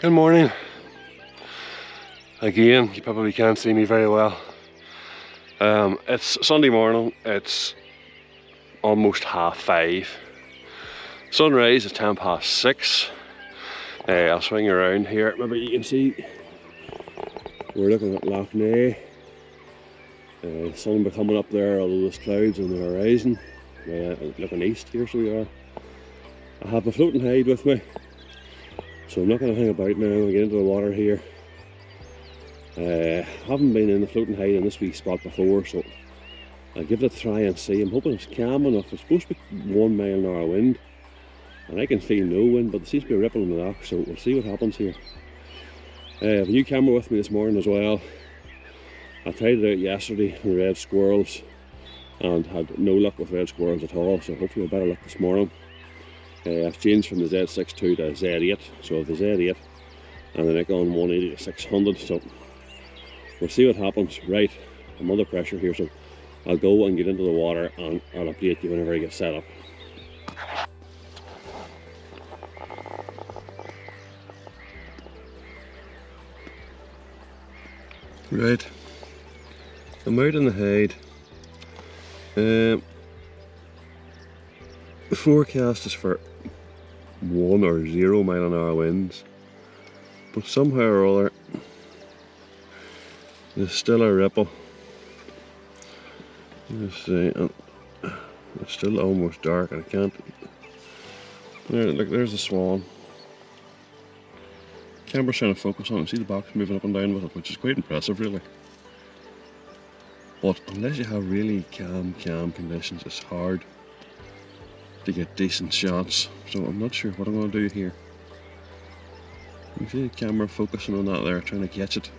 Good morning. Again, you probably can't see me very well. It's Sunday morning, it's almost 5:30. Sunrise is 6:10. I'll swing around here, maybe you can see we're looking at Lough Neagh. Sun will be coming up there, although there's clouds on the horizon. Looking east here, so we are. I have a floating hide with me, so I'm not going to hang about now. I get into the water here. Haven't been in the floating hide in this wee spot before, so I'll give it a try and see. I'm hoping it's calm enough. It's supposed to be 1 mile an hour wind, and I can feel no wind, but there seems to be a ripple in the loch, so we'll see what happens here. I have a new camera with me this morning as well. I tried it out yesterday with red squirrels and had no luck with red squirrels at all, so hopefully better luck this morning. I've changed from the Z6 to the Z8, so the Z8 and the Nikon 180 to 600, so we'll see what happens. Right, I'm under pressure here, so I'll go and get into the water and I'll update you whenever I get set up. Right, I'm out in the hide. The forecast is for 1 or 0 mile an hour winds, but somehow or other there's still a ripple. Let's see, it's still almost dark and I can't. Look, there's the swan. Camera's trying to focus on it. See the box moving up and down with it, which is quite impressive, really. But unless you have really calm conditions, it's hard to get decent shots. So I'm not sure what I'm going to do here. You see the camera focusing on that there, trying to catch it.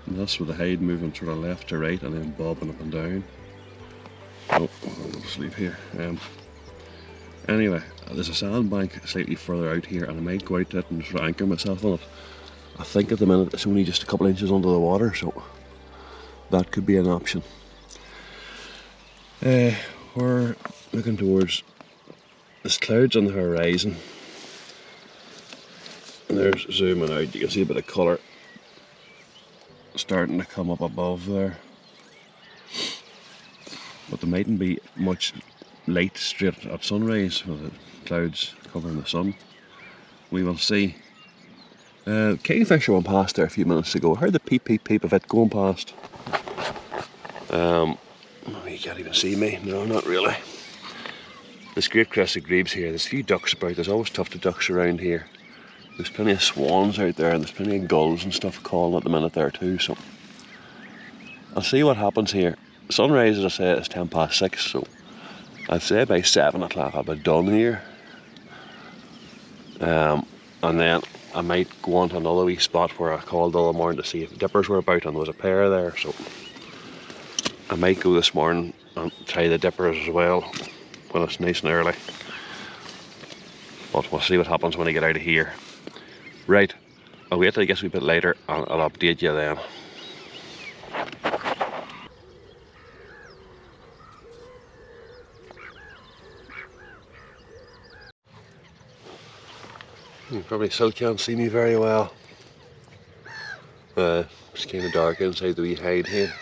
And that's with the hide moving sort of left to right and then bobbing up and down. Oh, I'll go to sleep here. Anyway, there's a sandbank slightly further out here, and I might go out to it and sort of anchor myself on it. I think at the minute it's only just a couple inches under the water, so that could be an option. We're looking towards, there's clouds on the horizon. And there's, zooming out, you can see a bit of colour starting to come up above there. But there mightn't be much light straight at sunrise with the clouds covering the sun. We will see. Kingfisher went past there a few minutes ago. I heard the peep peep peep of it going past. You can't even see me. No, not really. There's great crested grebes here. There's a few ducks about. There's always tufted ducks around here. There's plenty of swans out there, and there's plenty of gulls and stuff calling at the minute there too, so I'll see what happens here. Sunrise, as I say, is 6:10, so I'd say by 7 o'clock I'll be done here. And then I might go on to another wee spot where I called the other morning to see if dippers were about, and there was a pair there, so I might go this morning and try the dippers as well when it's nice and early. But we'll see what happens when I get out of here. Right, I'll wait till I get a wee bit later and I'll update you then. You probably still can't see me very well. It's kind of dark inside the wee hide here.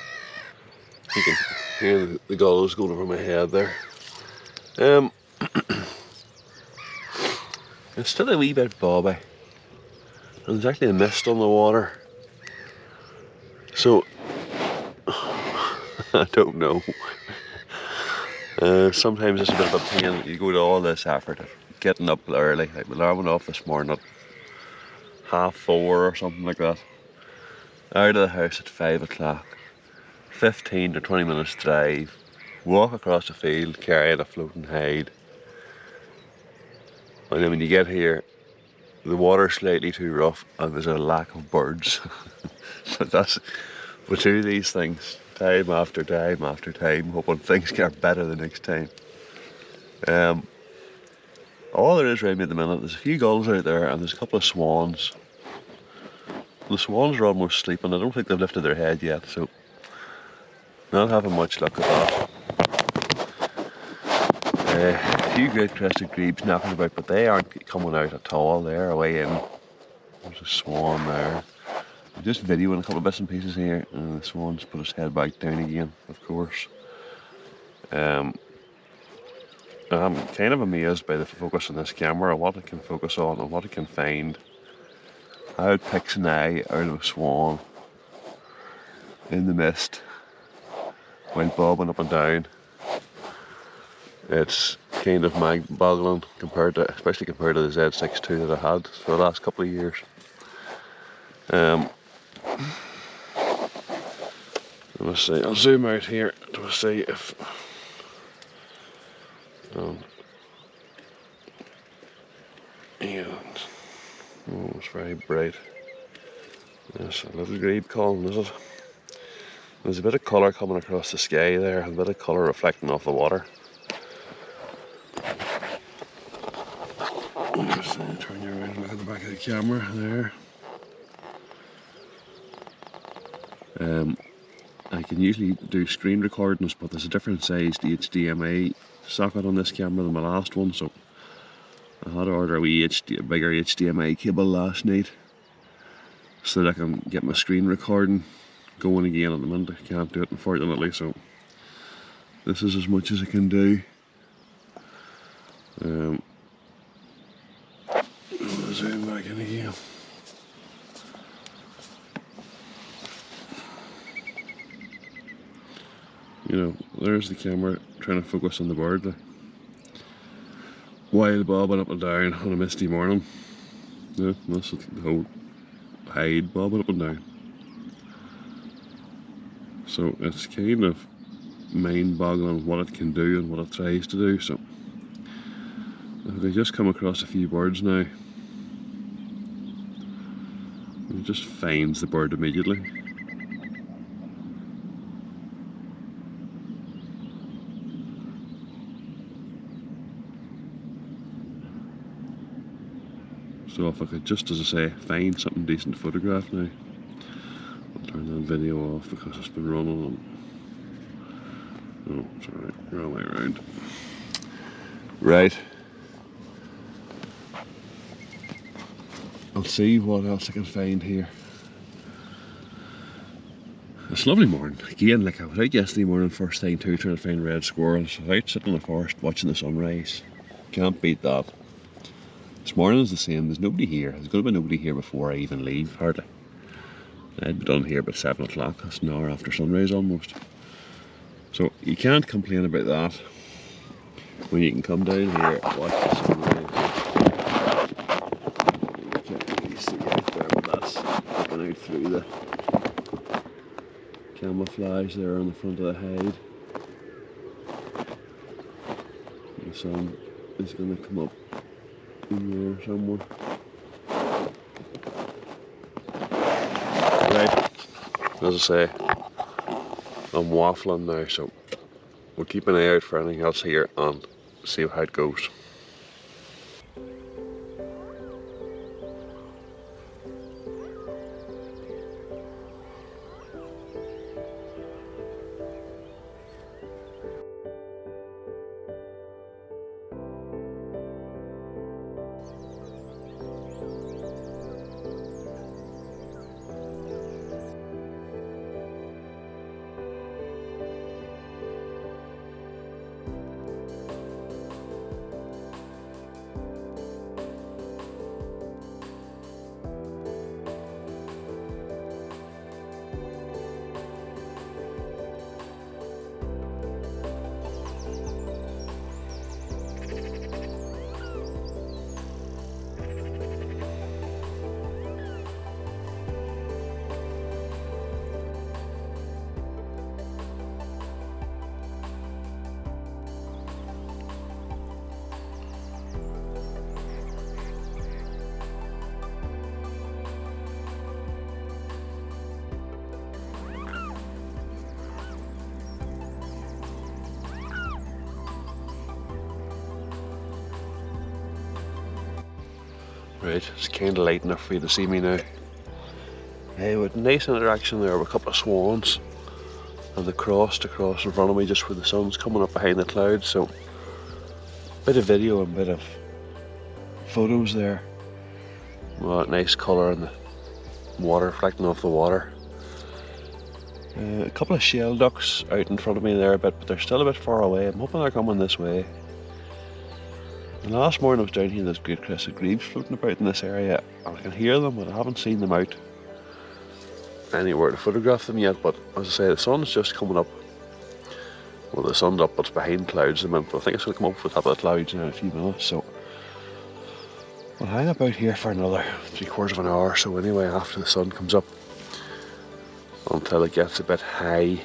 You can hear the gulls going over my head there. It's still a wee bit bobby. And there's actually a mist on the water. So, I don't know. Sometimes it's a bit of a pain. You go to all this effort of getting up early. Like my alarm went off this morning at 4:30 or something like that. Out of the house at 5 o'clock. 15 to 20 minutes drive. Walk across the field, carrying a floating hide. And then when you get here, the water's slightly too rough and there's a lack of birds. But we do these things time after time after time, hoping things get better the next time. All there is around me at the minute, there's a few gulls out there and there's a couple of swans. The swans are almost sleeping. I don't think they've lifted their head yet, so not having much luck with that. A few great crested grebes knocking about, but they aren't coming out at all. They're away in. There's a swan there. I'm just videoing a couple of bits and pieces here, and the swan's put his head back down again, of course. I'm kind of amazed by the focus on this camera, what it can focus on and what it can find. How it picks an eye out of a swan in the mist while bobbing up and down. It's kind of mind-boggling especially compared to the Z6 II that I had for the last couple of years. Let me see. I'll zoom out here to see if. Oh, it's very bright. There's a little grebe column, is it? There's a bit of colour coming across the sky there, and a bit of colour reflecting off the water. Just turn you around and look at the back of the camera there. I can usually do screen recordings, but there's a different sized HDMI socket on this camera than my last one, so I had to order a bigger HDMI cable last night so that I can get my screen recording going again. At the minute I can't do it, unfortunately, so this is as much as I can do. I'll zoom back in again. You know, there's the camera trying to focus on the bird there, while bobbing up and down on a misty morning. Yeah, that's the whole hide bobbing up and down. So it's kind of mind-boggling what it can do and what it tries to do. So if I just come across a few birds now, it just finds the bird immediately. So if I could just, as I say, find something decent to photograph now. I'll turn that video off because it's been running and... oh, it's alright, wrong way around. Right. I'll see what else I can find here. It's a lovely morning. Again, like I was out yesterday morning first thing too, trying to find red squirrels. I was out sitting in the forest watching the sunrise. Can't beat that. This morning is the same. There's nobody here. There's going to be nobody here before I even leave, hardly. I'd be done here about 7 o'clock. That's an hour after sunrise almost. So you can't complain about that when you can come down here and watch the sunrise. You can't really see out there, but that's looking out through the camouflage there on the front of the hide. The sun is going to come up in there somewhere. Right, as I say, I'm waffling now, so we'll keep an eye out for anything else here and see how it goes. Right, it's kind of light enough for you to see me now. Hey, with nice interaction there with a couple of swans, and they crossed across in front of me just where the sun's coming up behind the clouds, so Bit of video and bit of photos there. Well, nice colour in the water, reflecting off the water. A couple of shell ducks out in front of me there a bit, but they're still a bit far away. I'm hoping they're coming this way. And last morning I was down here, there's great crested grebes floating about in this area, and I can hear them, but I haven't seen them out anywhere to photograph them yet. But as I say, the sun's just coming up. Well, the sun's up, but it's behind clouds at the minute, but I think it's going to come up with the top of the clouds in a few minutes, so we'll hang about here for another 3/4 of an hour or so anyway after the sun comes up, until it gets a bit high.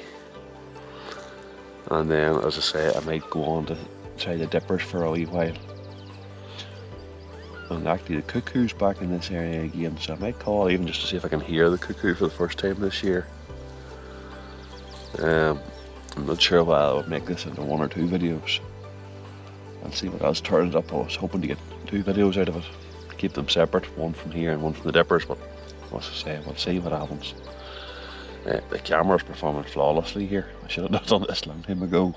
And then, as I say, I might go on to try the dippers for a wee while. And actually the cuckoo's back in this area again, so I might call even just to see if I can hear the cuckoo for the first time this year. I'm not sure why I would make this into 1 or 2 videos. I'll see what else turns up. I was hoping to get 2 videos out of it, keep them separate, one from here and one from the dippers, but as I say, we'll see what happens. The camera's performing flawlessly here. I should have done this a long time ago.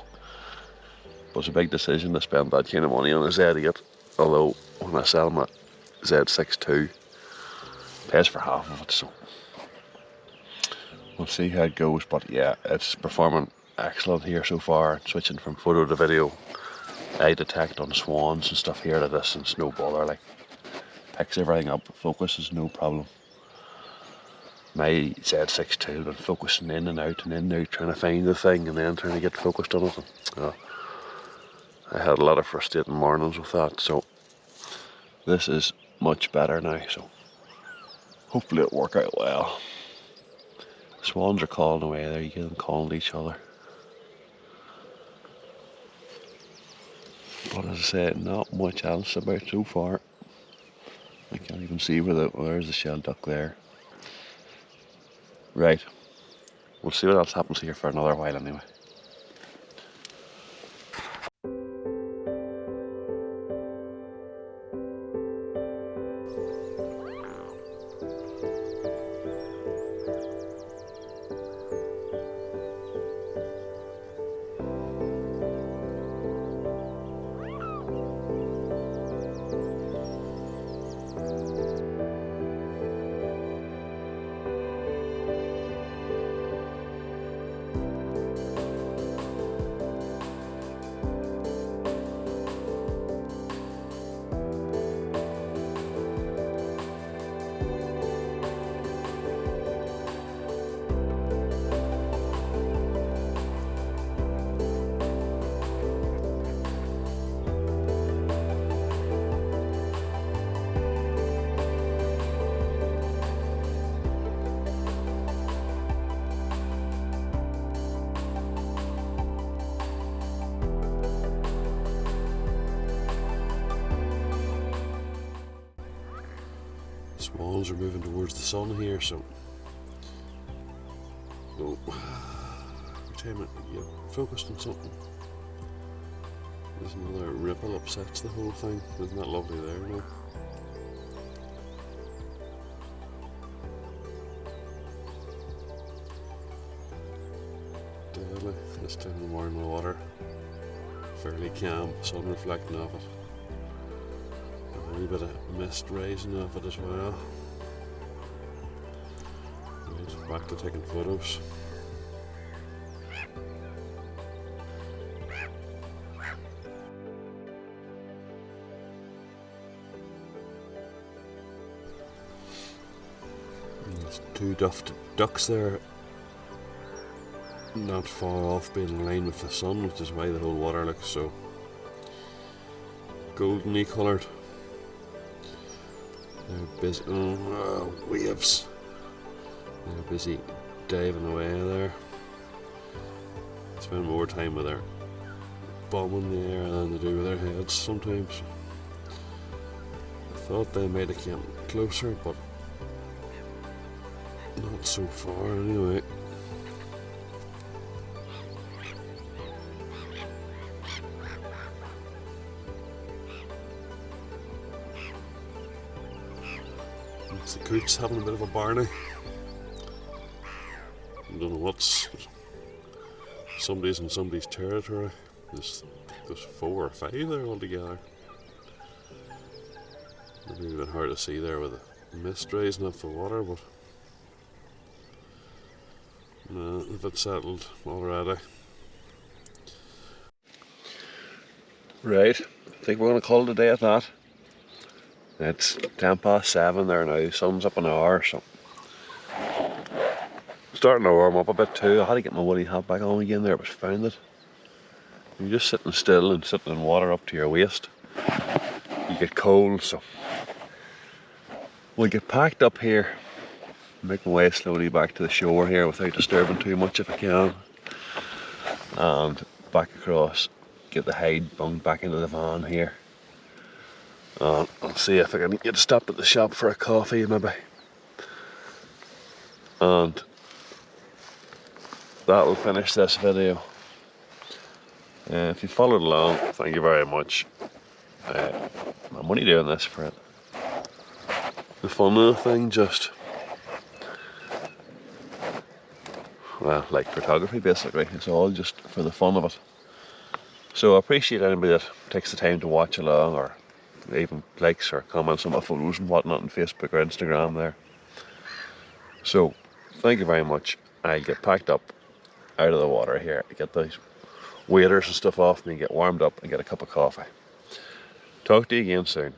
But it's a big decision to spend that kind of money on a Z8, although when I sell my Z6 II, it pays for half of it, so we'll see how it goes. But yeah, it's performing excellent here so far. Switching from photo to video, eye detect on swans and stuff here at a distance, no bother, like, picks everything up, focus is no problem. My Z6 II has been focusing in and out, trying to find the thing and then trying to get focused on it. And, I had a lot of frustrating mornings with that, so this is much better now, so hopefully it'll work out well. Swans are calling away there, you hear them calling to each other. But as I said, not much else about so far. I can't even see there's the shell duck there. Right, we'll see what else happens here for another while anyway. Swans are moving towards the sun here, so every time I get focused on something, there's another ripple upsets the whole thing. Isn't that lovely there now? Deadly this time of the morning, the water fairly calm, sun reflecting off it. A wee bit of mist rising off it as well. Right, back to taking photos. There's 2 ducks there, not far off, being in line with the sun, which is why the whole water looks so goldenly coloured. They're busy, waves. They're busy diving away there. Spend more time with their bum in the air than they do with their heads sometimes. I thought they might have come closer, but not so far anyway. It's the coots having a bit of a barney. I don't know what's somebody's in somebody's territory. There's there's 4 or 5 there altogether. Maybe a bit hard to see there with the mist rising off the water, but no, a bit settled already. Right, I think we're going to call it a day at that. It's 7:10 there now, the sun's up an hour, so starting to warm up a bit too. I had to get my woolly hat back on again there, but found it. You're just sitting still and sitting in water up to your waist, you get cold, so we'll get packed up here, make my way slowly back to the shore here without disturbing too much if I can, and back across, get the hide bunged back into the van here, and I'll see if I can get stopped at the shop for a coffee maybe, and that'll finish this video. If you followed along, thank you very much. I'm only doing this for it. The fun of the thing, just, well, like photography basically. It's all just for the fun of it. So I appreciate anybody that takes the time to watch along, or even likes or comments on my photos and whatnot on Facebook or Instagram there. So thank you very much. I'll get packed up out of the water here, get those waders and stuff off me, get warmed up and get a cup of coffee. Talk to you again soon.